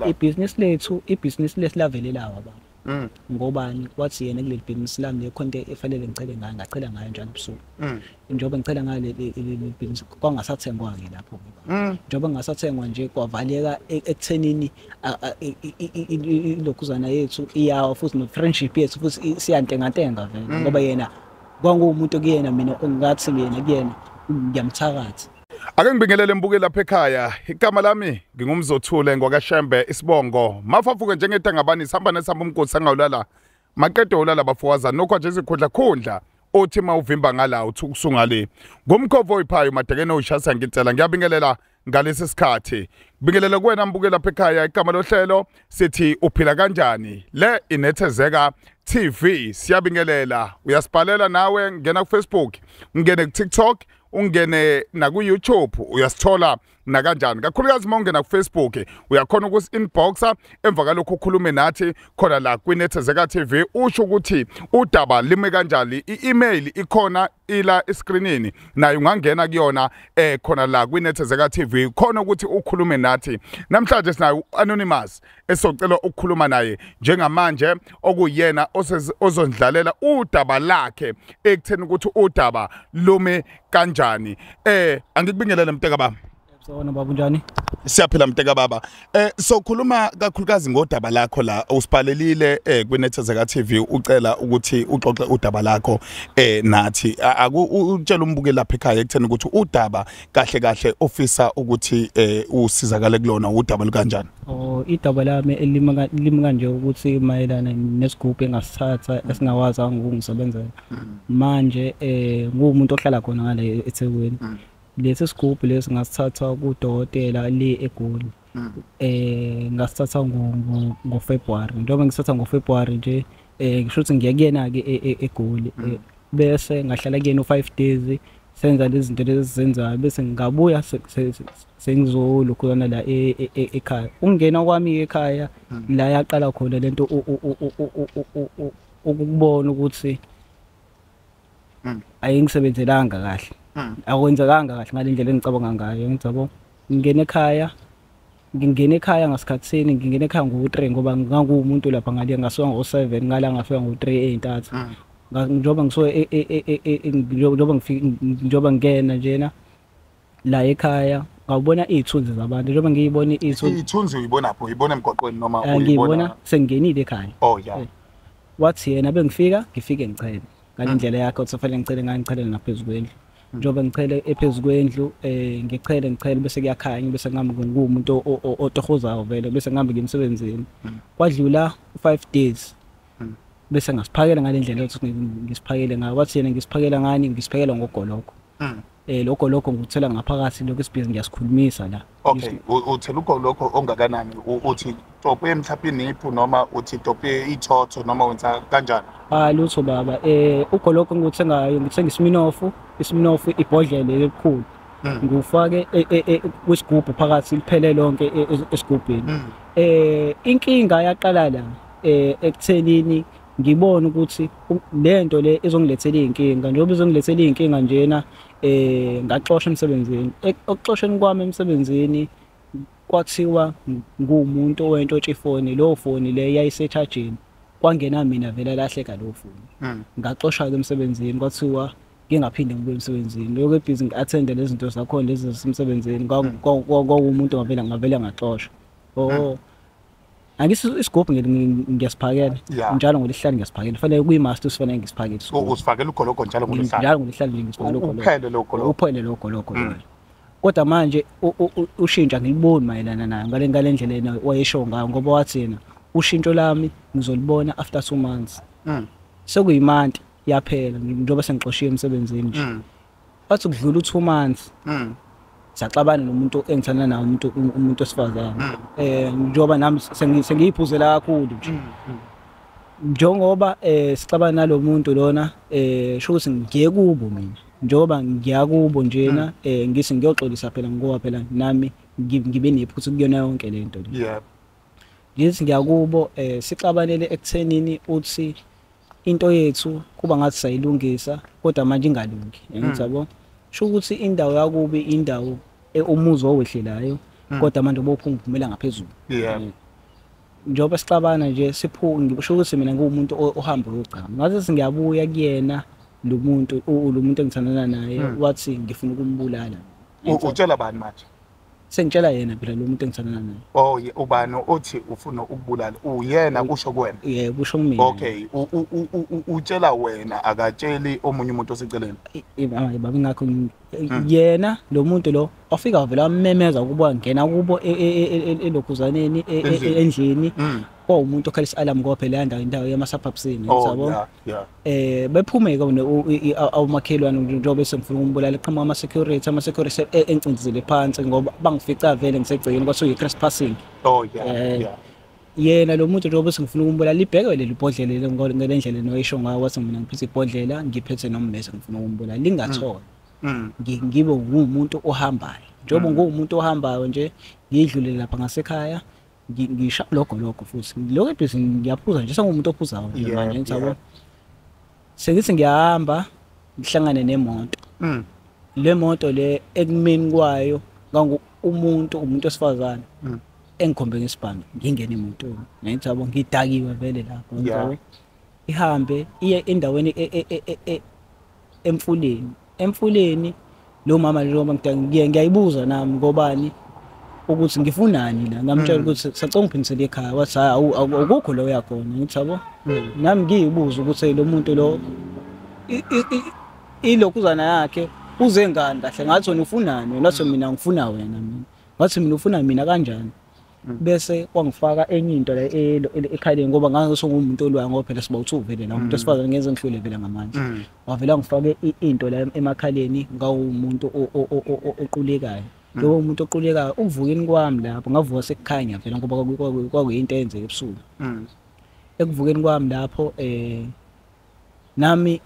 ibhizinisi lethu lavelela baba. Ngobani wathi yena kuleli business lami le content efanele ngicela ngayo ngacela ngayo njalo ebusuku. Njengoba ngicela ngayo le business kwangasathengwa ke lapho. Njengoba ngasathengwa nje kwavaleka ekuthenini ilokhuzana yethu iyawa futhi no friendship yethu futhi siyantengantenga vele ngoba yena kwangumuntu kuyena mina ngathi yena kuyena ngiyamthakatha. Ake ngibingelele mbukeli lapha ekhaya. Igama lami ngingumzothule ngwakaShembe Isibongo. Mafafuke njengedangabani sihamba nesihamba umgodi ngawulala. Maqede ulala bafowazana nokho nje izikhundla khundla othi mawuvimba ngala uthi ukusungale. Ngomkhovo oyiphayo madekene oyishasa ngicela ngiyabingelela ngalesi sikhathi. Bingelela kuwena mbukeli lapha ekhaya igama lohlelo sithi uphila kanjani. Le inethezeka TV siyabingelela. Uyasibhalela nawe ngena ku Facebook, ngene ku TikTok, ungene na ku YouTube uyasithola na kanjani. Kakhulukazi mawungena ku Facebook uyakhona ukusi inboxa emva kalokho ukhulume nathi khona la kwinethezeka TV usho ukuthi udaba lime kanjani. I-email ikhona ila escreenini nayo ungangena kuyona khona la kwinethezeka TV khona ukuthi ukhulume nathi. Namhlanje sinayo anonymous esocela ukukhuluma naye njengamanje okuyena ozondlalela udaba lakhe ekutheni ukuthi udaba lume kanjani. Angikubingelele Mteka baba. Sawona baba njani? Siyaphila Mteka baba. Sokhuluma kakhulukazi ngodaba lakho la usiphalelile kwinethezeka TV ucela ukuthi uxoxe udaba lakho nathi. Utshela umbukeli lapha ekhaya ekutheni ukuthi udaba kahle kahle ofisa ukuthi usizakale kulona udaba lukanjani. Idaba lami elimi kanje ukuthi mayelana nesigubhu engasithatha esingawazi ngokungisebenzela. Manje ngumuntu ohlala khona ngale eThekwini. Lesi sigubhu lesi ngasithatha kudokotela le eGoli. Ngasithatha ngoFebruary. Njengoba ngisathatha ngoFebruary nje ngisho ukuthi ngiyakuyena ke eGoli. Bese ngahlala kuyena u5 days senza lezi zinto lezi zenzayo bese ngabuya sengizolokhulana la ekhaya. Ungena kwami ekhaya la yaqala khona lento ukubona ukuthi ayingisebenzelanga kahle. Akwenzekanga kahle ngalendlela engicabanga ngayo ngicabanga ngingena ekhaya ngasikhatsini ngingena ekhaya ngo3 ngoba ngangumuntu lapha ngale ngasuka ngo7 ngala ngafika ngo3 eintathu njoba ngisuke njoba ngena njena la ekhaya ngawubona izithunzi zabantu njoba ngiyibona izithunzi uyibona pho uyibona emgwaqweni noma uyibona sengenile ekhaya. Oh yeah. Wathi yena bengifike ngichele ngalendlela yakhe uthi kufanele ngicele naphezulu kwendlu. Njoba ngichele ephezulu kwendlu ngichele bese kuyakhanya bese ngihamba ngumuntu otohozayo vele bese ngihamba ngemsebenzini. Kwadlula 5 days bese ngasiphakela ngalendlela ukuthi ngisiphakele ngayo. Wathi yena ngisiphakela ngani ngisiphakela ngogoloko. Lokho ngikuthela ngaphakathi lokho isibhizi ngiyasikhulumisa la. Okay, uthela ugoloko ongakanani? Uthi tope emhlapini iphu noma uthi tope ithotho noma wenza kanjani? Lutho baba. Ugoloko ngikuthengayo ngithenga isiminofu ibhodlela elikhulu. Ngufake kwisigubhu phakathi liphele lonke esigubhini. Inkinga yaqala la ekuthenini ngibona ukuthi lento le izongilethela inkinga njengoba izongilethela inkinga njena ngaxoshwa emsebenzini. Okuxoshweni kwami emsebenzini kwathiwa ngumuntu owentshontsha ifoni. Lo foni le yayisetshajeni kwangena mina vele lahleka lo foni. Ngaxoshwa ke emsebenzini kwathiwa ngingaphinde ngibe emsebenzini. Lokho ebhizi ngi-attend lezi zinto zakhona lezi zisemsebenzini kwawumuntu ngavele ngaxoshwa. Angisi isigubhu ngiyasiphakela njalo ngolihlala ngiyasiphakela. Fanele kuyimaster sifanele ngisiphakele. Usifakela ugoloko njalo ngolihlala. Njalo ngolihlala ngisiphakela ugoloko. Uphele lo goloko. Uphele lo goloko. Kodwa manje ushintsha ngiliboni mayelana nayo ngalendlela yena wayesho ngayo ngoba wathi yena ushintsho lami ngizolibona after 2 months. Sekuyimanti yaphela njengoba sengixoshiwe emsebenzini nje. Wathi kudlula u2 months. Saxabana nomuntu engithanda naye umuntu osifazana. Njengoba nami sengiyiphuzela kakhulu nje. Njengoba sixabana nalomuntu lona sho ukuthi ngiye kubo mina. Njengoba ngiyakubo njena ngisi ngiyoxolisa phela ngoba phela nami ngibe nephuthu kuyona yonke lento le. Yeah. Ngithi ngiyakubo sixabanele ekuthenini uthi into yethu kuba ngathi sayilungisa kodwa manje ingalungi. Ngiyabona. Sho ukuthi indawo yakubi indawo umuzi owehlelayo kodwa manje bophungumela ngaphezulu. Yeah. njengoba sixabana nje ngisho ukuthi mina ngumuntu ohamba ogama ngathi ngiyabuya kuyena lo muntu engithandana naye wathi ngifuna ukumbulala. Utshela bani manje? Sengitshela yena phela lo muntu engithandana naye. Oh ubani othi ufuna ukubulala? Uyena kusho kuwena? Yebo kusho kumina. Okay, utshela wena akatsheli omunye umuntu oseceleni. Baba ngakho yena lo muntu lo ofika wavela wamemeza ukuba ngena kubo elokhuzaneni endlini kwaumuntu okhalisa alarm ngoba phela indawo yamasaphabsini yabo. Bephumeke awumakhelwane njengoba bese ngifuna ukumbulala eqhamuka ama-security engicindezele phansi ngoba bangifica vele ngisegcekeni kwase uyi-cross passing. Yena lo muntu njengoba sengifuna ukumbulala libheke leli bhodlela ngale ndlela noyisho ngayo wathi mina ngiphethe ibhodlela ngiphethe nombese ngifuna ukumbulala lingathola. Ngibe ngumuntu ohambayo njengoba ngumuntu ohambayo nje ngidlule lapha ngasekhaya ngisha lokho futhi lokho ebhizi ngiyaphuza nje sengumuntu ophuzayo manje ngiyabo. Sengithi ngiyahamba ngihlangane nemoto. Le moto le ekumeni kwayo umuntu wesifazane engikhombe ngesibhamu ngingena emotweni ngiyabo ngidakiwe vele lapho ngiyabo. Ihambe iye endaweni emfuleni lo mama lo ngiyayibuza nami ngobani ukuthi ngifunani la ngamtshela ukuthi sacela ungiphindisele ekhaya wathi awukho lo yakhona ngithabo. Nami ngiyibuza ukuthi lo muntu lo ilokhuzana yakhe uze ngani kahle ngathi wena ufunani nathi mina ngifuna wena ngathi mina ufuna mina kanjani bese kwangifaka enye into la ekhaleni ngoba ngangisongumuntu olwayo ngoba phela siba uthu vele la umuntu esifazane ngeze ngihlule vele ngamanje wavela ngifake into la emakhaleni ngawumuntu oqulekayo. Lo muntu oqulekayo ukuvukeni kwami lapho ngavuka sekukhanya vela ngoba kwakuyinto eyenzeke ebusuku. Ekuvukeni kwami lapho nami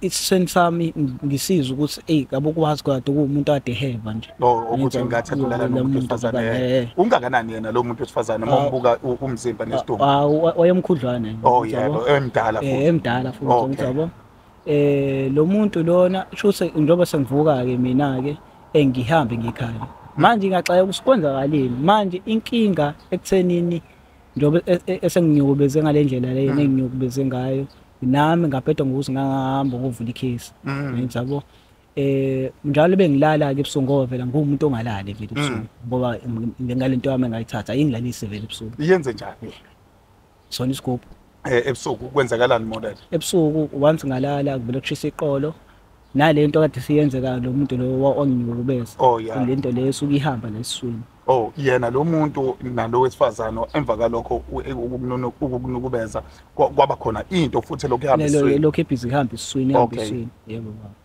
isitheni sami ngisiza ukuthi ngabe kwazi kade kuumuntu ade heva nje. Ukuthi ngathi kulala nomuntu wesifazane. Ungakanani yena lo muntu wesifazane uma umbuka umzimba nesidumbu? Wayemkhudlwana. Yebo, emdala futhi. Emdala futhi ngiyabo. Lo muntu lona shuse njengoba sengivuka ke mina ke engihambe ngikhaya. Manje ngiyaxaya ukusikwenzakaleni manje inkinga ekuthenini njengoba esenginyukubeze ngalendlela le enginyukubeze ngayo nami ngaphethe ngokuthi ngahamba ngovula ikhesi ngiyabo. Njalo bengilala ke ebusuku ngoba vela ngumuntu ongalali vele ebusuku ngoba ngalento yami engayithatha ayingilalise vele ebusuku. Iyenze njani? Sona isigubhu. Ebusuku kwenzakalani model? Ebusuku once ngalala kuvela kushisa iqolo nalento kade siyenzeka lo muntu lo onginyukubeza. Lento leyo suka ihamba lesiswini. Yena lo muntu nalo wesifazane emva kalokho ukukunukubeza kwaba khona into futhi lokho ihamba iswini. Lokho ebhizi ihamba iswini iswini. Yebo baba.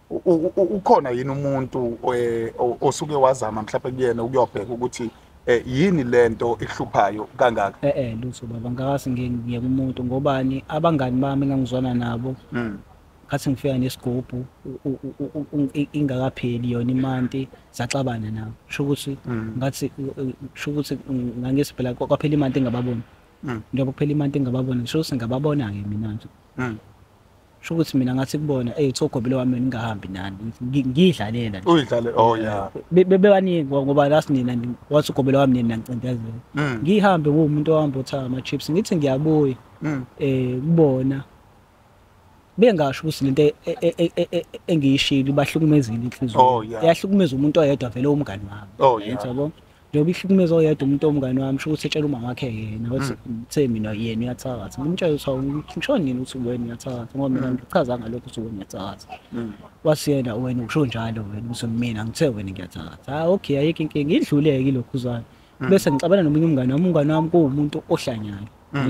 Ukhona yini umuntu osuke wazama mhlawumbe kuyena ukuyobheka ukuthi yini lento ehluphayo kangaka? Lutho baba ngakasi ngiye kumuntu ngobani abangani bami engangizwana nabo. Khathi ngifika nesigubhu ingakapheli yona imanti saxabana nawo. Sho ukuthi ngathi ngangise phela kwaphela imanti engababona. Njengoba kuphela imanti engababona sho singababona ke mina nje. Sho ukuthi mina ngathi kubona thogobele wami ngingahambi nani ngidlalela nje. Uyidlale bebaningi ngoba last nina wathi ugobele wami nina ngicindezela. Ngihambe kuumuntu ohamba uthatha ama chips ngithi ngiyabuya kubona bengasho ukuthi lento engiyishilo bahlukumezile inhliziyo. Yahlukumeza umuntu oyedwa vele umngani wami. Yabo. Njengoba ihlukumeza oyedwa umuntu omngani wami sho ukuthi etshela umama wakhe yena wathi uthe mina yena uyathakatha. Ngimtshela ukuthi ngishona nini ukuthi wena uyathakatha ngoba mina ngichaza ngalokho ukuthi wena uyathakatha. Wathi yena wena usho njalo wena ukuthi mina ngithe wena ngiyathakatha. Okay ayikho inkinga idluleke ilokhuzana. Bese ngicabana nomunye umngani wami kuwumuntu ohlanyayo.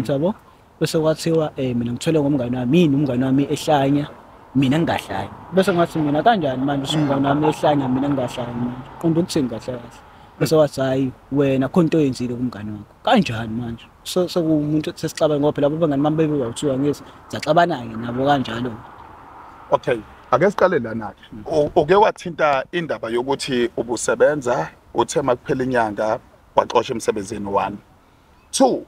Yabo. Bese kwathiwa mina ngithole ngomngani wami umngani wami ehlanya mina ngingahlanya. Bese ngathi mina kanjani manje umngani wami ehlanya mina ngingahlanya manje. Qonda ukuthini kahle kahle. Bese wathi hayi wena khona into oyenzile kumngani wakho. Kanjani manje? Sekumuntu sesixabana ngoba phela abangani bami bebewuthiwa ngithi saxabana ke nabo kanjalo. Okay, ake siqale lana ke. Uke wathinta indaba yokuthi ubusebenza uthe makuphela inyanga waxoxa emsebenzini 1. 2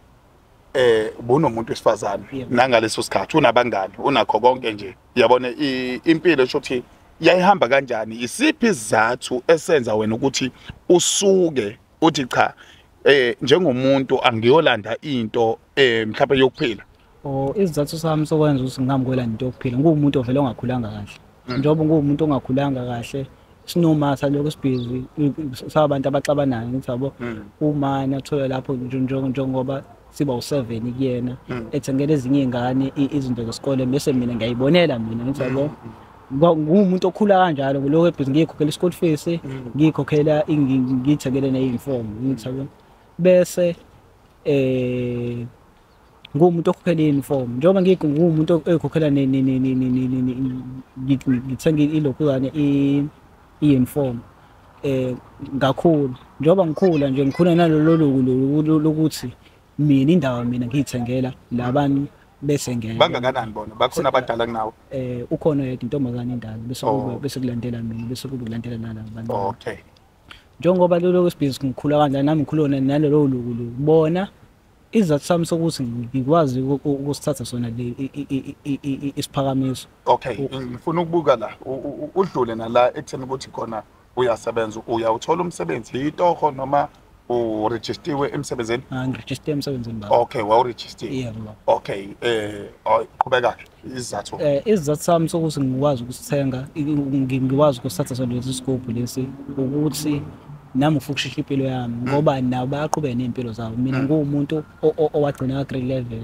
ubunomuntu wesifazane nangaleso sikhathi unabangani unakho konke nje yabona impilo shothi yayihamba kanjani isiphi izathu esenza wena ukuthi usuke uthi cha njengomuntu angiyolanda into mhlawumbe yokuphila. Isizathu sami sokwenza ukuthi ngingamkwelana into yokuphila ngumuntu ovela ongakhulanga kahle. Njengoba ngumuntu ongakhulanga kahle sinomatha lokho sibhizi sabantu abaxabanayo ngithi yabo uma nathola lapho njengoba siba u7 kuyena ethengele ezinye izingane izinto zesikole bese mina ngiyayibonela mina ngithi yabo ngumuntu okhula kanjalo kuloko ebhizi ngiyikhokhela school fees ngiyikhokhela ngithengele neuniform ngithi yabo bese ngumuntu okhokhela iuniform njengoba ngumuntu ekhokhela ngithenga ilokhuzane iuniform ngakhulu njengoba ngikhula nje ngikhula nalolo lokuthi mina indawo mina ngiyithengela labanye bese ngeke bangakanani bona bakhona abadala kunawe ukhona yedwa intombazane indala bese kulandela mina bese kulandela nalabo okay njengoba lolo kwesibhizi ngikhula kanjani nami ngikhulona nalolo bona izathu sami sokuthi ngikwazi ukusithatha sona isiphakamiso. Okay, ngifuna ukubuka la udlule nala ekutheni ukuthi khona uyasebenza uyawuthola umsebenzi yitoho noma uregistiwe emsebenzini? Ngiregistiwe emsebenzini baba. Okay, waregistiwe. Yebo. Okay, qhubeka izathu. Izathu sami sokuthi ngikwazi ukusithenga ngikwazi ukusithatha sona lesi scope lesi ukuthi nami ufuna ukushishila impilo yami ngoba nabo bayaqhubeka nempilo zabo mina ngumuntu owagcina grade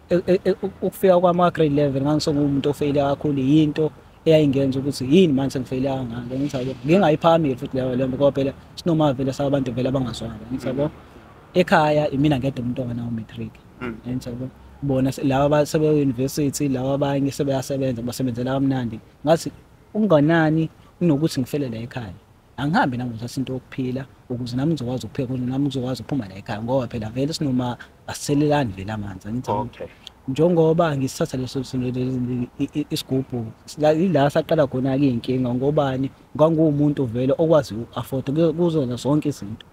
11 ukufika kwama grade 11 ngangisongumuntu ofaile kakhulu into eyayingenza ukuthi yini manje ngifeyile kangaka ngithi yabo ngingayiphamile futhi leyo ngoba phela sinomavele sabantu vele abangaswanga ngithi yabo ekhaya mina ngedwa umuntu onganawo matric ngithi yabo bona laba basebe university laba abanye sebeyasebenza basebenzela kamnandi ngathi unganani kunokuthi ngifelele ekhaya angihambi nangizothatha into yokuphila ukuze nami ngizokwazi ukuphila ukuze nami ngizokwazi ukuphuma la ekhaya ngoba phela vele sinoma asiselelani vele amanzi ngithi okay njengoba ngisithatha leso isigubhu la saqala khona ke inkinga ngobani ngangumuntu vele okwazi uafford kuzona zonke izinto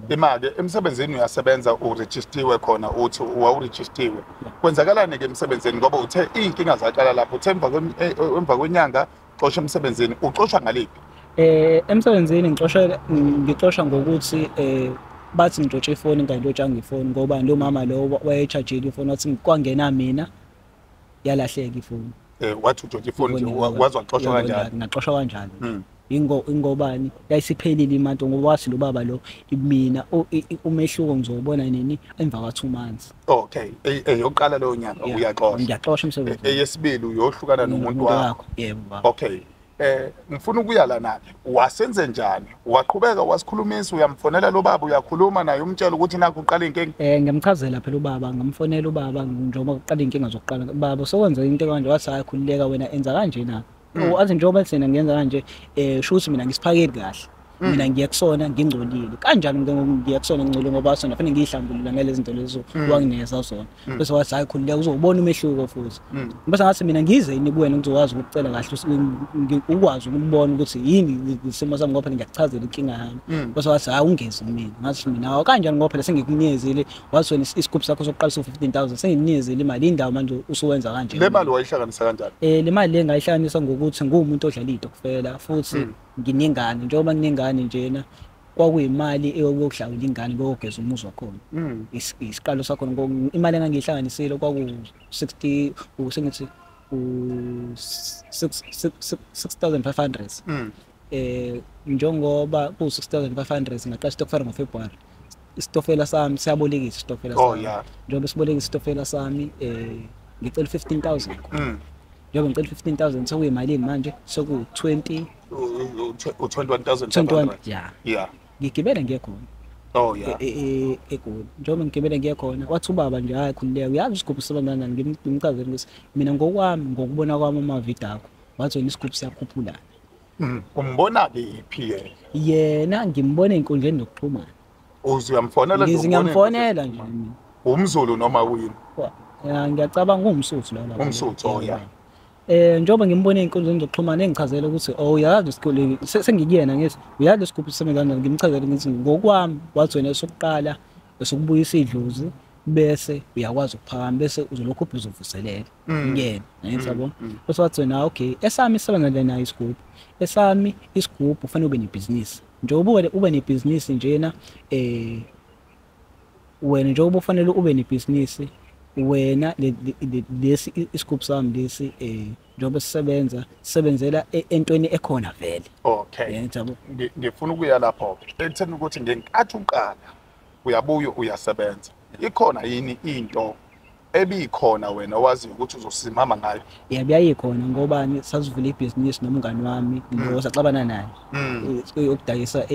imali emsebenzini uyasebenza uregistiwe khona uthi uregistiwe kwenzakalani ke emsebenzini ngoba uthe inkinga zaqala lapho uthemba emva kwenyanga xosha emsebenzini uxosha ngaliphi emsebenzini ngixosha ngokuthi bathi ngidotshwe ifoni ngayidotshanga ifoni ngoba lo mama lo wayechargeile ifoni wathi kwangena mina yalahleka ifoni wathi udotshwe ifoni wazi waxoshwa kanjani ngaxoshwa kanjani ingobani yayisiphelile imali ngoba wathi lo baba lo mina umehluko ngizobona nini emva kwa 2 months okay yokuqala lo nyaka uyaxoshwa ngiyaxoshwa emsebenzini eyesibili uyohlukana nomuntu wakho yebo okay ngifuna ukuya lana wasenze njani waqhubeka wasikhulumisa uyamfonela lo baba uyakhuluma naye umtshela ukuthi nakho uqala inkinga ngiyamchazela phela ubaba ngamfonela ubaba njengoba uqala inkinga zokuqala baba sokwenza into kanje wathi ayakhululeka wena enza kanje na athi njengoba sina ngiyenza kanje shuthi mina ngisiphakeli kahle mina ngiyakusona ngingcolile kanjani ngiyakusona ngingcolile ngoba sona fanele ngiyihlambulula ngale zinto lezo wangineza zona bese wathi ayakhululeka uzobona umehluko futhi bese ngathi mina ngize yini kuwena ngizokwazi ukucela kahle ukwazi ukubona ukuthi yini isimo sami ngoba ngiyakuchazela inkinga yami bese wathi hayi ungezi mina ngathi mina kanjani ngoba phela sengikunyezile wathi wena isigubhu sakho sokuqala so15,000 sengikunyezile imali indawo manje usuwenza kanje le mali wayihlanganisa kanjani le mali le ngayihlanganisa ngokuthi ngumuntu odlala idokufela futhi nginingane njengoba nginingane njena kwakuyimali eyokuhlawula ingane lokugeza umuzi wakhona isiqalo sakho imali engangihlanganisile kwaku60 sengithi u6500 njengoba ku6500 ngaqasha istokfela ngoFebruary istofela sami siyabolekisa istofela sami njengoba sibolekisa istofela sami ngicela 15,000 njengoba ngicela 15,000 sokuyimali manje soku20 21,000 yeah ngigibele ngiyekhona eGoli njengoba ngigibele ngiyekhona wathi ubaba nje hayi khulileka uyazi isigubhu sibanana ngimchazela ukuthi mina ngokwami ngokubona kwami amavidiyo akho wathi wena isigubhu siyakhuphulana umbona kephi yena ngimbona einkundleni zokuxhumana uzuyamfonela ngiyamfonela nje umZulu noma wini ngiyacabanga ungumsuthu la umsuthu njengoba ngimbone einkundleni zokuxhumana engichazela ukuthi uyazi isikole sengikuyena ngithi uyazi isigubhu sisemenzana ngimchazela ngithi ngokwami wathi wena sokuqala esokubuyisa idlozi bese uyakwazi ukuphakama bese uzolokhu uzovuselela ngiyena ngithi yabo bese wathi wena okay esami isebenza nayo isigubhu esami isigubhu kufanele ube nebhizinisi njengoba ube nebhizinisi njena wena njengoba ufanele ube nebhizinisi wena lesi isigubhu sami lesi njengoba sisebenzela entweni ekhona vele. Okay, ngifuna ukuya lapho ekutheni ukuthi ngenkathi uqala uyabuya uyasebenza ikhona yini into ebikhona wena owazi ukuthi uzosimama ngayo? Yebo yayikhona ngoba sasivula ibhizinisi nomngani wami lo saxabana naye ukudayisa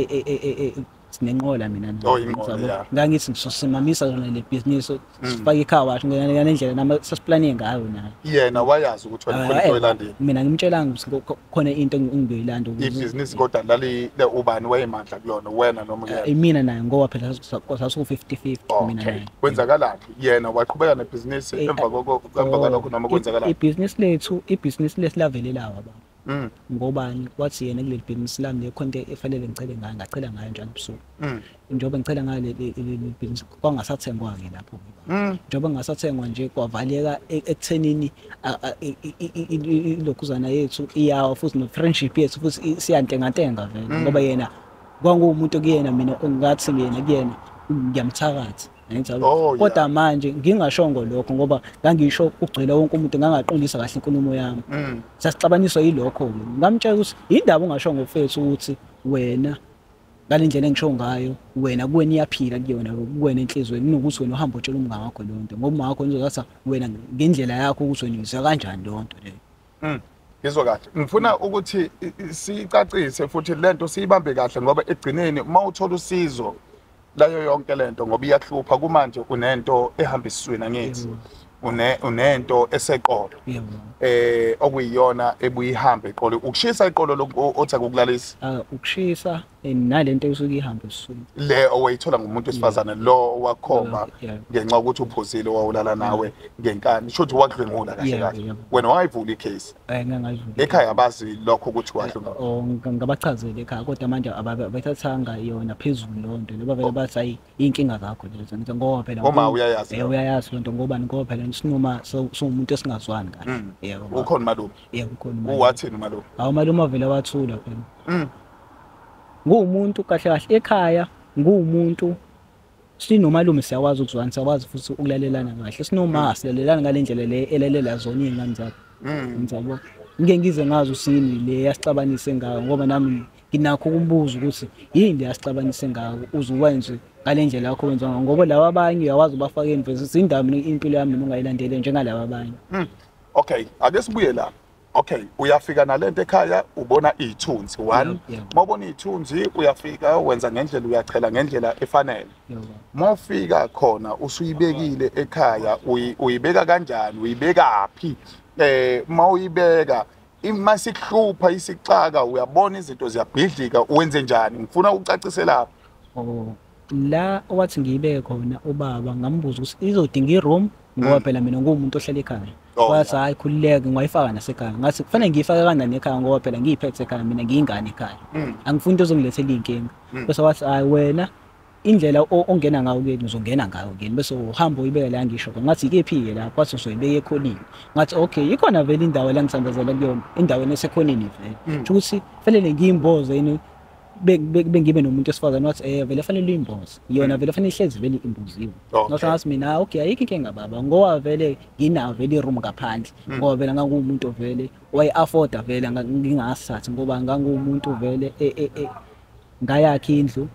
sinenqola mina inqola. Ngangithi ngizosimamisa zona le business sifake icar wash ngale ndlela nama sesiplane ngayo naye. Yena wayazi ukuthi wena khona uyolandela. Mina ngimtshelanga ukuthi khona into engiyoyilanda ibhizinisi kodwa lali ubani wayemandla kulona wena noma yena? Mina naye ngoba phela sasiku 50-50 mina naye. Kwenzakalaphi yena waqhubeka nebhizinisi emva kwalokho noma kwenzakalaphi? Ibhizinisi lesilavelelawa baba. Ngobani wathi yena kuleli business lami le khonto efanele ngicele ngayo ngacela ngayo njalo ebusuku. Njengoba ngicela ngayo le business kwangasathengwa ke lapho. Njengoba ngasathengwa nje kwavaleka ekuthenini ilokhuzana yethu iyawa futhi no friendship yethu futhi siyantengantenga vele ngoba yena kwangumuntu kuyena mina ngathi yena kuyena ngiyamthakatha. Kodwa manje ngingashongo lokho ngoba ngangisho ugcwele wonke umuntu ngangaqondisa kahle inkulumo yami. Sasixabaniswa yilokho ngamtshela ukuthi indaba ungashongo mfethu ukuthi wena ngalendlela engisho ngayo wena kuwena iyaphila kuyona kuwena enhlizweni kunokuthi wena uhamba utshela umngane wakho lonto ngoba umngane wakho uzothi wena ngendlela yakho ukuthi wena uyizwa kanjani lonto leyo. Ngizwa kahle ngifuna ukuthi sicacise futhi lento siyibambe kahle ngoba egcineni uma uthola usizo layo yonke lento ngoba iyahlupha kumanje unento ehambisweni angithi unento eseqolo okuyiyona ebuyihambe eqolo ukushisa iqolo othi akukulalisa ukushisa nalento esuke ihamba esiswini le owayithola ngumuntu wesifazane lo wakhomba ngenxa ukuthi uphuzile wawulala nawe ngenkani sho ukuthi wakudlwengula kahle kahle wena wayivula icase ngangayivula ekhaya bazi lokho ukuthi wadlwengula ngabachazela ekhaya kodwa manje abayithathanga yona phezulu lonto ngoba vele bathi hayi inkinga zakho lezo ngithi ngoba phela uma uyayazi uyayazi lonto ngoba ngoba phela sinoma somuntu esingazwani kahle yebo ukhona malume yebo ukhona uwathini malume malume vele wathula phela ngumuntu kahle kahle ekhaya ngumuntu sinomalume siyakwazi ukuzwana siyakwazi futhi ukulalelana kahle sinoma silalelana ngalendlela le elalela zona izingane zakhe ngizabo ngeke ngize ngazi usini le yasixabanise ngayo ngoba nami nginakho ukumbuza ukuthi yini yasixabanise ngayo uzuwenze ngalendlela yakho wenza ngoba lawa abanye uyawazi ubafaka imvezi indaba impilo yami ungayilandele njengalabo abanye. Okay ake sibuye la. Okay uyafika nalento ekhaya ubona izithunzi 1 mawubona izithunzi uyafika wenza ngendlela uyachela ngendlela efanele mawufika khona usuyibekile ekhaya uyibeka kanjani uyibeka phi mawuyibeka imasihlupha isixaka uyabona izinto ziyabhidlika wenze njani ngifuna ucacise lapho. La owathi ngiyibeke khona ubaba ngambuza ukuthi izodinga iroom ngoba phela mina ngumuntu ohlala ekhaya. Wathi hayi khulileke ngiyifaka nasekhaya ngathi kufanele ngiyifake kanjani ekhaya ngoba phela ngiyiphethe ekhaya mina ngiyingane ekhaya angifuni into ezongilethela inkinga bese wathi hayi wena indlela ongena ngayo kuyini uzongena ngayo kuyini bese uhamba uyibeka la ngisho ngathi ikephi lapho wathi uzoyibeka ekhonini ngathi okay ikhona vele indawo la ngisandazela kuyona indawo esekhonini vele ukuthi fanele ngiyimboze yini bengibe nomuntu esifazane wathi vele fanele uyimboze yona vele fanele ihlezi vele imbuziwe ngisho ngathi mina okay ayikho inkinga baba ngoba vele nginawo vele iroom ngaphandle ngoba vele ngangumuntu vele waye afforda vele ngingasathi ngoba ngangumuntu vele ngayakha indlu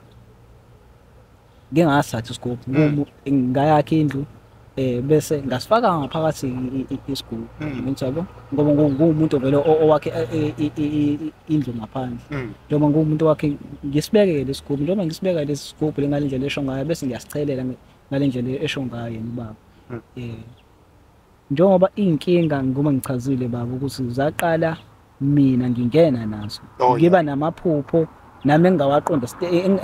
ngingasathi isigubhu ngayakha indlu bese ngasifaka ngaphakathi isigubhu ngiyabo ngoba ngumuntu vele owakhe indlu ngaphandle njengoba ngumuntu wakhe ngisibekele isigubhu njengoba ngisibeka lesi sigubhu lengalendlela esho ngayo bese ngiyasichelela ngalendlela esho ngayo yena baba njengoba inkinga ngoba ngichazile baba ukuthi zaqala mina ngingena nazo ngiba namaphupho nami engawaqonda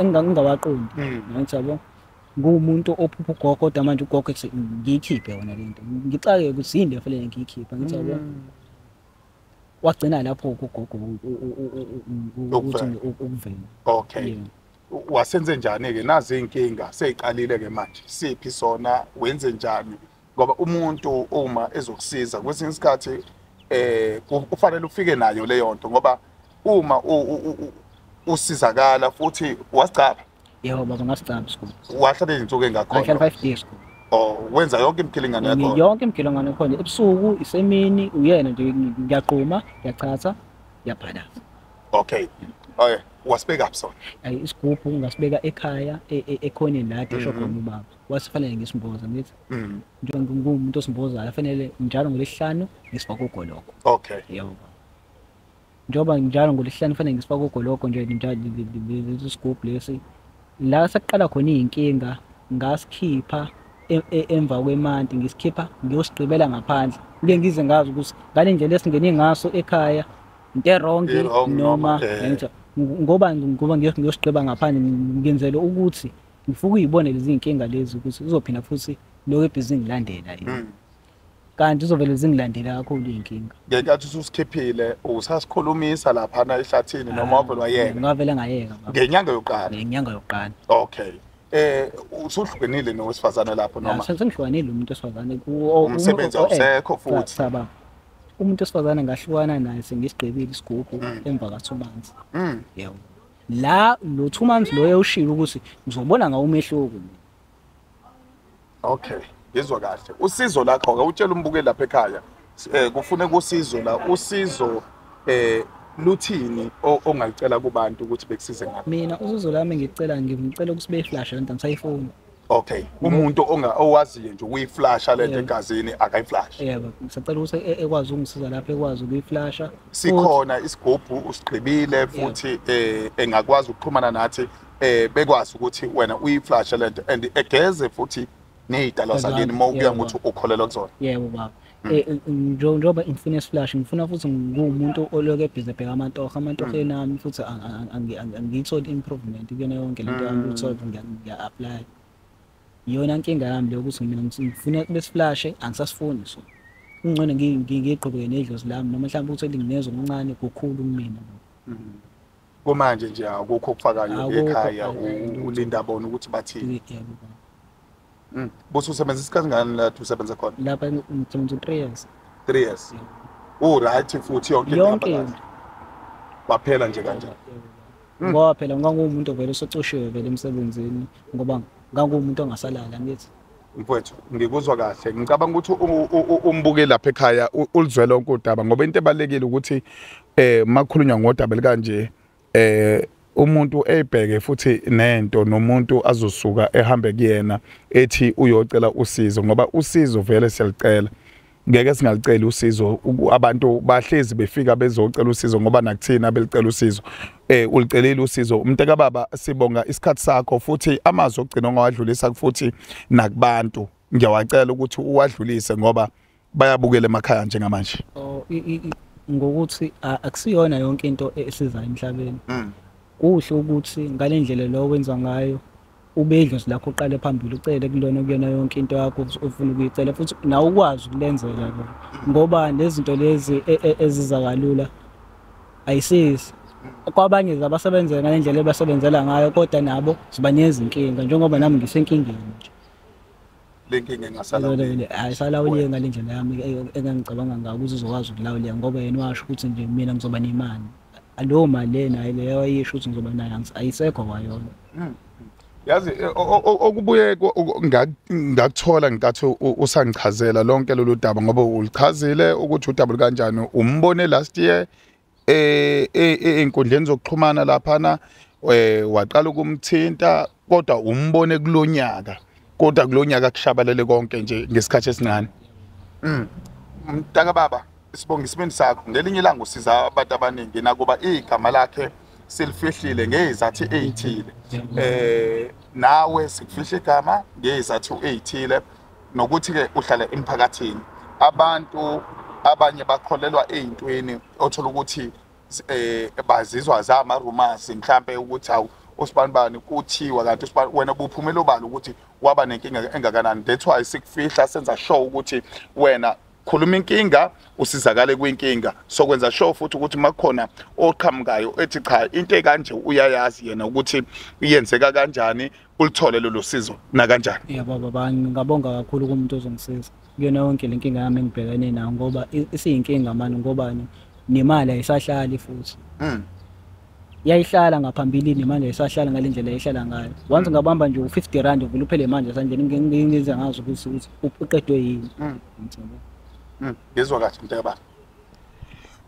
engingawaqondi ngiyabo ngumuntu ophupha ugogo kodwa manje ugogo ethi ngiyikhiphe yona lento ngicake ukuthi yini lefanele ngiyikhipha ngiyabo wagcina lapho ugogo ukuthi ukuvela. Okay wasenze njani ke nazi inkinga seyiqalile ke manje siphi sona wenze njani ngoba umuntu uma ezokusiza kwesinye isikhathi kufanele ufike nayo leyo nto ngoba uma usizakala futhi wasicapha Yebo baba ngasigcaba school. Wahlala izinsuku engakhona. Ngahlala 5 days school. Oh, wenza yonke imkhilingane yakho. Yonke imkhilingane khona ebusuku isemini uyena nje ngiyaqhuma, ngiyachatha, ngiyabhalaza. Okay. Okay, wasibeka uphi sona? Ayi isigubhu ngasibeka ekhaya ekhoneni la esho khona ubaba. Wasifanele ngisimboza ngithi. Njengoba ngumuntu osimbozayo afanele njalo ngolesihlanu ngisifaka ugoloko. Okay. Yebo. Njoba njalo ngolesihlanu kufanele ngisifaka ugoloko nje njalo isigubhu lesi. La saqala khona inkinga ngasikhipha emva kwemanti ngisikhipha ngiyosigqibela ngaphandle. Ngeke ngize ngazi ukuthi ngale ndlela esingene ngaso ekhaya into wrong noma ngoba ngiyosigqiba ngaphandle ngenzele ukuthi ngifuna uyibone lezi inkinga lezi ukuthi uzophinda futhi lokho ebhizinisi ngilandela yini. Kanti uzovela zingilandela kakhulu inkinga. Ngenkathi ususikhiphile usasikhulumisa lapha na ehlathini noma wavela wayeka. Ngavela ngayeka baba. Ngenyanga yokuqala. Ngenyanga yokuqala. Okay. Usuhlukenile nowesifazane lapho noma? Sengihlukanile umuntu wesifazane umsebenzi awusekho futhi. Saba. Umuntu wesifazane ngahlukana naye sengisigqibile isigubhu emva ka 2 months. Yebo. La lo 2 months lo yewushilo ukuthi ngizobona ngawo umehluko. Okay. Ngizwa kahle. Usizo lakho ake utshela umbukeli lapha ekhaya. Kufuneka usizo la usizo luthini ongacela kubantu ukuthi bekusize ngapi? Mina usizo lami ngicela ukuthi beyiflash lento ngisayifuna. Okay. Umuntu owaziyo nje ukuyiflasha lento egazini akayiflash. Yebo, ngisacela ukuthi ekwazi ungisiza lapha ekwazi ukuyiflasha. Sikhona isigubhu usigqibile futhi engakwazi ukuxhumana nathi bekwazi ukuthi wena uyiflasha lento and egeze futhi nezidalwa sakini mawukuya ukuthi ukholelwa kuzona. Yebo baba. Njoba ngifuna isiflash ngifuna futhi ngumuntu oloke ebhizi ebheka amantoho nami futhi angiyitholi improvement kuyona yonke lento yami uthola ngiya apply. Yona inkinga yami le ukuthi mina ngifuna besiflash angisasifuni so. Ungcono ngiqhubeke nedlozi lami noma mhlawumbe ukuthi nginezwe omncane kukhulu kumina. Kumanje nje akukho okufakayo ekhaya ulinda bona ukuthi bathini. Bosu usebenza isikhathi ngani la usebenza khona? Lapha ngithenga 3 years. 3 years. Right futhi yonke baphela nje kanjani. Ngoba phela ngangumuntu vele osocoshiwe vele emsebenzini ngoba ngangumuntu ongasalala ngithi. Mfowethu ngikuzwa kahle ngicabanga ukuthi umbukeli lapha ekhaya ulizwe lonke udaba ngoba into ebalekile ukuthi makhulunywa ngodaba likanje umuntu ebheke futhi nento nomuntu azosuka ehambe kuyena ethi uyocela usizo ngoba usizo vele siyalicela ngeke singalicela usizo abantu bahlezi befika bezocela usizo ngoba nakuthina belicela usizo ulicelile usizo umntaka baba sibonga isikhathi sakho futhi amazwi ogcina ongawadlulisa futhi nakubantu ngiyawacela ukuthi uwadlulise ngoba bayabukela emakhaya njengamanje ngokuthi akusiyona yonke into esiza emhlabeni kuhle ukuthi ngalendlela lo wenza ngayo ubedlozi lakho uqale phambili ucele kulona kuyona yonke into yakho ufuna ukuyicela futhi nawe ukwazi ukulenzela ngoba lezinto lezi eziza kalula ayisizi kwabanye zabasebenzela ngalendlela ebasebenzela ngayo kodwa nabo sibaneza inkinga njengoba nami ngisenkingeni nje lenkinga engasalawuli ayisalawuli ngalendlela yami engangicabanga ngayo ukuthi uzokwazi ukulawula ngoba yena washo ukuthi nje mina ngizoba nemali alo mali lena leyo ayisho ukuthi ngizoba nayo ayisekho kwayona. Yazi okubuye ngakuthola ngenkathi usangichazela lonke lolu daba ngoba ulichazile ukuthi udaba kanjani umbone last year einkundleni zokuxhumana laphana waqala ukumthinta kodwa umbone kulonyaka kodwa kulonyaka kushabalele konke nje ngesikhathi esincane. Mntaka baba sibonga isibindi sakho ngelinye ilanga usiza abantu abaningi nakuba igama lakhe silifihlile ngezathi ezithile nawe sikufihla igama ngezathi ezithile nokuthi ke uhlala emphakathini abantu abanye bakholelwa ezintweni othola ukuthi bazizwa zama rumors mhlambe ukuthi awu usibanibani kuthiwa kanti wena buphumela obalo ukuthi waba nenkinga engakanani that's why sikufihla senza show ukuthi wena khuluma inkinga usizakale kwinkinga sokwenza show futhi ukuthi makukhona oqhamukayo ethi cha into ekanje uyayazi yena ukuthi iyenzeka kanjani ulithole lolu sizo na kanjani. Yebo baba ngabonga kakhulu kumuntu ozongisiza kuyona yonke lenkinga yami engibhekene nayo ngoba isiyinkinga manje ngobani nemali ayisahlali futhi. yayihlala ngaphambilini manje isahlala ngalendlela eyihlala ngayo once ngabamba nje u50 uvula uphele manje sanje ngize ngazi ukuthi uqedwe yini. Ngizwa kahle mntaka.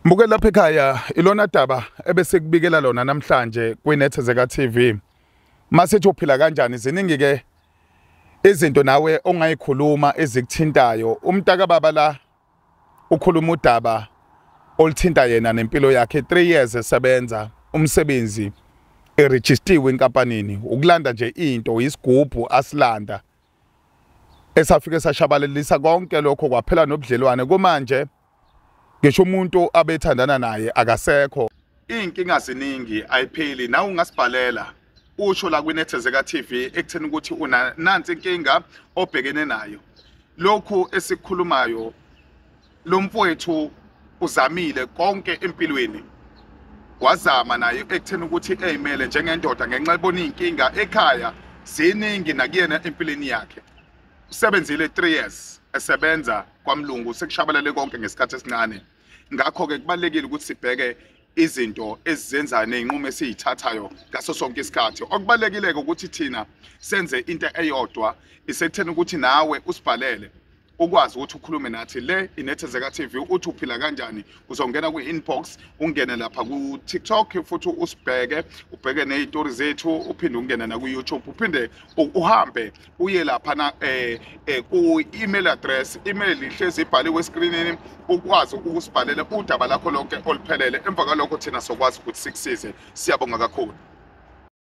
Mbukela lapha ekhaya ilona daba ebese kubikela lona namhlanje kwiNethezeka TV. Mase uphila kanjani ziningi ke izinto nawe ongayikhuluma ezikuthintayo. Umntaka baba la ukhuluma udaba olithinta yena nempilo yakhe 3 years esebenza umsebenzi eregistiwe inkampanini ukulanda nje into isigubhu asilanda esafike sashabalelisa konke lokho kwaphela nobudlelwane kumanje ngisho umuntu abethandana naye akasekho. Inkinga ziningi ayipheli na ungasibhalela usho la kwiNethezeka TV ekutheni ukuthi una nansi inkinga obhekene nayo. Lokhu esikhulumayo lo mfowethu uzamile konke empilweni. Wazama naye ekutheni ukuthi eyimele njengendoda ngenxa ebona inkinga ekhaya ziningi nakuyena empilweni yakhe. Usebenzile 3 years esebenza kwaMlungu sekushabalele konke ngesikhathi esincane. Ngakho ke kubalekile ukuthi sibheke izinto ezizenzayo nezinqumo esizithathayo ngaso sonke isikhathi. Okubalekile ukuthi thina senze into eyodwa isekutheni ukuthi nawe usibhalele ukwazi ukuthi ukhulume nathi le iNethezeka TV uthi uphila kanjani. Uzongena kwi-inbox ungene lapha ku TikTok futhi usibheke ubheke nezitori zethu uphinde ungene na ku-YouTube uphinde uhambe uye lapha na ku-email address lihlezi ibhaliwe escreenini ukwazi ukusibhalela udaba lakho lonke oluphelele. Emva kwalokho thina sokwazi ukuthi sikusize. Siyabonga kakhulu.